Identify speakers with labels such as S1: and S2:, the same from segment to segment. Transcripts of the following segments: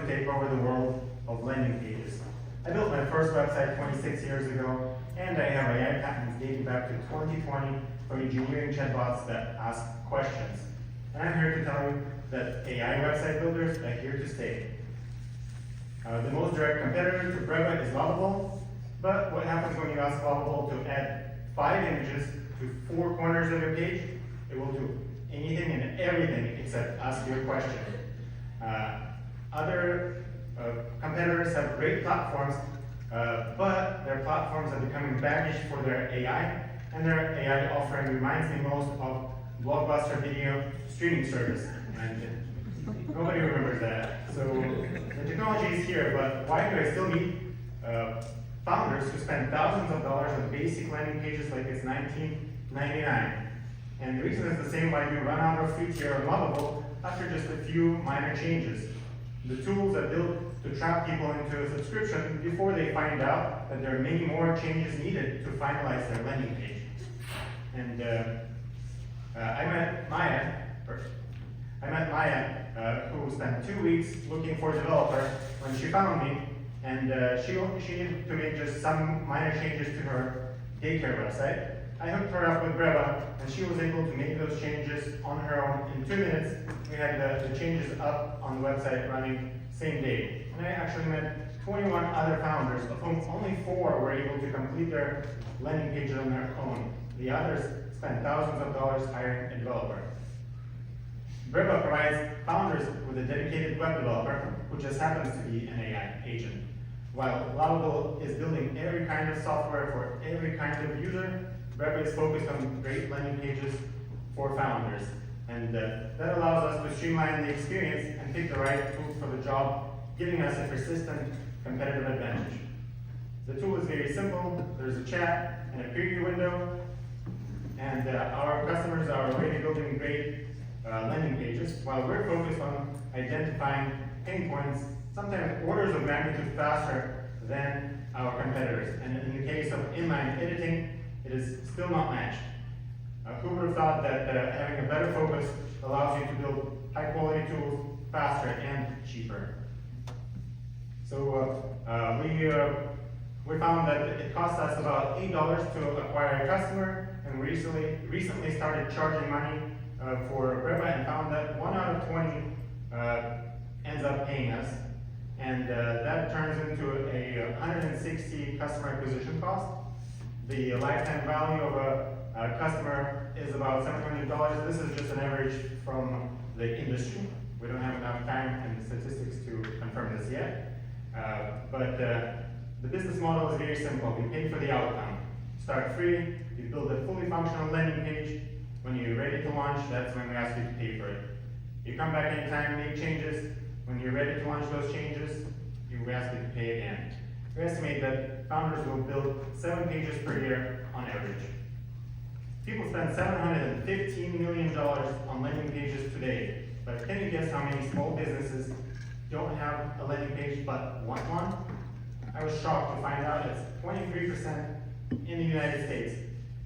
S1: to take over the world of landing pages. I built my first website 26 years ago, and I have AI patents dating back to 2020 for engineering chatbots that ask questions. And I'm here to tell you that AI website builders are here to stay. The most direct competitor to Breva is Lovable, but what happens when you ask Lovable to add 5 images to 4 corners of your page? It will do anything and everything except ask you a question. Other competitors have great platforms, but their platforms are becoming baggage for their AI, and their AI offering reminds me most of Blockbuster video streaming service. And nobody remembers that. So the technology is here, but why do I still need founders who spend thousands of dollars on basic landing pages like it's $19.99? And the reason is the same why we run out of free tier on Lovable after just a few minor changes. The tools are built to trap people into a subscription before they find out that there are many more changes needed to finalize their landing page. And I met Maya, who spent 2 weeks looking for a developer when she found me, and she needed to make just some minor changes to her daycare website. I hooked her up with Breva, and she was able to make those changes on her own in 2 minutes. We had the changes up on the website running same day. And I actually met 21 other founders, of whom only 4 were able to complete their landing pages on their own. The others spent thousands of dollars hiring a developer. Breva provides founders with a dedicated web developer who just happens to be an AI agent. While Lovable is building every kind of software for every kind of user, Breva is focused on great landing pages for founders. And that allows us to streamline the experience and pick the right tool for the job, giving us a persistent competitive advantage. The tool is very simple. There's a chat and a preview window, and our customers are already building great landing pages, while we're focused on identifying pain points, sometimes orders of magnitude faster than our competitors. And in the case of inline editing, it is still not matched. Who would have thought that having a better focus allows you to build high quality tools faster and cheaper? So we found that it costs us about $8 to acquire a customer, and we recently started charging money for Breva and found that 1 out of 20 ends up paying us, and that turns into a 160 customer acquisition cost. The lifetime value of a customer is about $700. This is just an average from the industry. We don't have enough time and statistics to confirm this yet. But the business model is very simple. We pay for the outcome. Start free, you build a fully functional landing page. When you're ready to launch, that's when we ask you to pay for it. You come back anytime, make changes. When you're ready to launch those changes, we ask you to pay again. We estimate that founders will build 7 pages per year on average. People spend $715 million on landing pages today, but can you guess how many small businesses don't have a landing page but want one? I was shocked to find out it's 23% in the United States.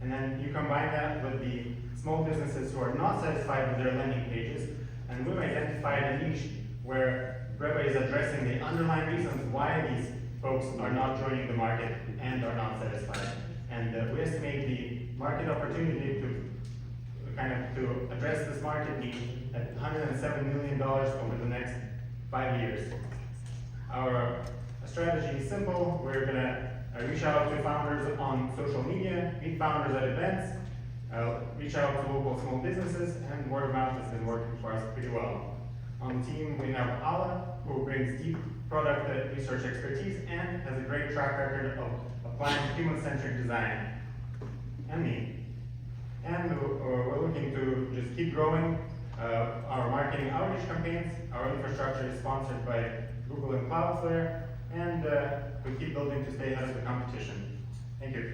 S1: And then you combine that with the small businesses who are not satisfied with their landing pages, and we've identified a niche where Breva is addressing the underlying reasons why these folks are not joining the market and are not satisfied. And we estimate the market opportunity to address this market need at $107 million over the next 5 years. Our strategy is simple. We're going to reach out to founders on social media, meet founders at events, reach out to local small businesses, and word of mouth has been working for us pretty well. On the team, we have Ala, who brings deep product research expertise and has a great track record of applying human-centric design, and me. And we're looking to just keep growing our marketing outreach campaigns. Our infrastructure is sponsored by Google and Cloudflare, and we keep building to stay ahead of the competition. Thank you.